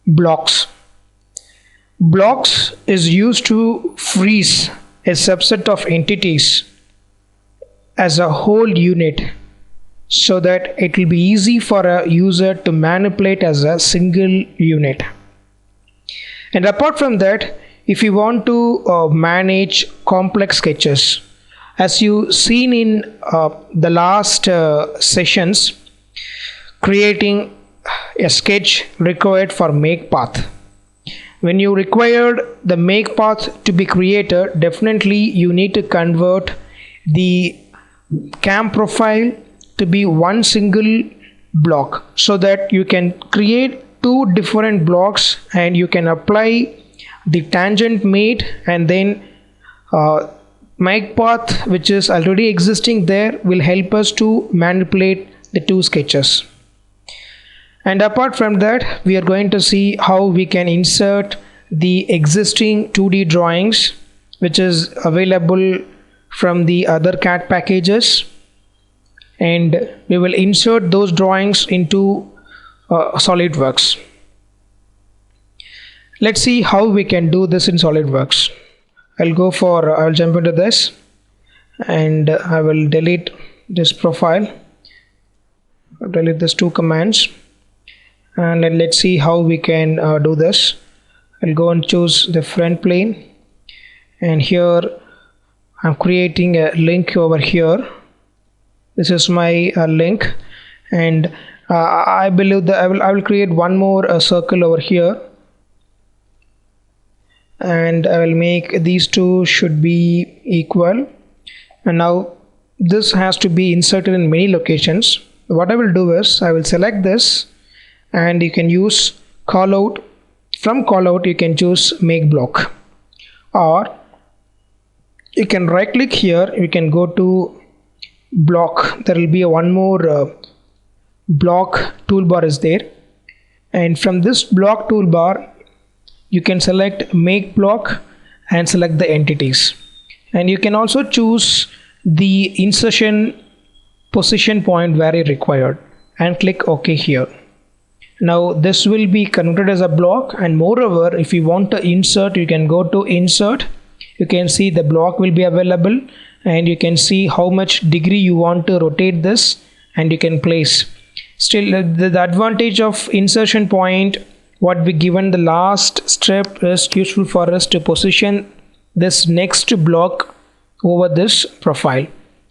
Blocks. Blocks is used to freeze a subset of entities as a whole unit so that it will be easy for a user to manipulate as a single unit. And apart from that, if you want to manage complex sketches, as you seen in the last sessions, creating a sketch required for make path. When you required the make path to be created, definitely you need to convert the cam profile to be one single block so that you can create two different blocks and you can apply the tangent mate and then make path which is already existing there will help us to manipulate the two sketches. And apart from that, we are going to see how we can insert the existing 2D drawings which is available from the other CAD packages, and we will insert those drawings into SolidWorks. Let's see how we can do this in SolidWorks. I'll jump into this and I will delete this profile. I'll delete these two commands. And then let's see how we can do this. I'll go and choose the front plane, and here I'm creating a link over here. This is my link, and I believe that I will create one more circle over here, and I will make these two should be equal. And now this has to be inserted in many locations. What I will do is I will select this, and you can use callout. From callout you can choose make block, or you can right click here, you can go to block. There will be one more block toolbar is there, and from this block toolbar you can select make block and select the entities, and you can also choose the insertion position point where you required and click OK here. Now this will be converted as a block, and moreover if you want to insert, you can go to insert. You can see the block will be available, and you can see how much degree you want to rotate this, and you can place. Still the advantage of insertion point, what we given the last step, is useful for us to position this next block over this profile.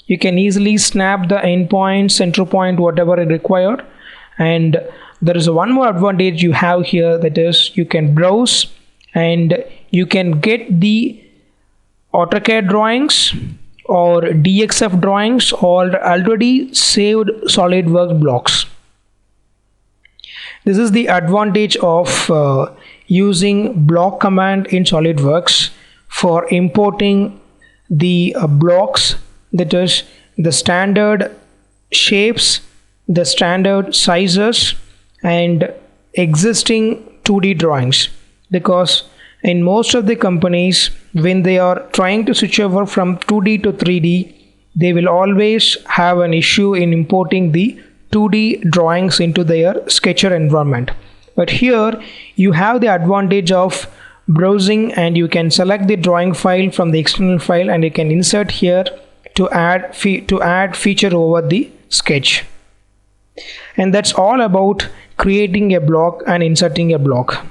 You can easily snap the endpoint, center point, whatever is required. And there is one more advantage you have here, that is you can browse and you can get the AutoCAD drawings or DXF drawings or already saved SolidWorks blocks. This is the advantage of using block command in SolidWorks for importing the blocks, that is the standard shapes, the standard sizes and existing 2D drawings. Because in most of the companies, when they are trying to switch over from 2D to 3D, they will always have an issue in importing the 2D drawings into their Sketcher environment. But here you have the advantage of browsing, and you can select the drawing file from the external file, and you can insert here to add feature over the sketch. And that's all about creating a block and inserting a block.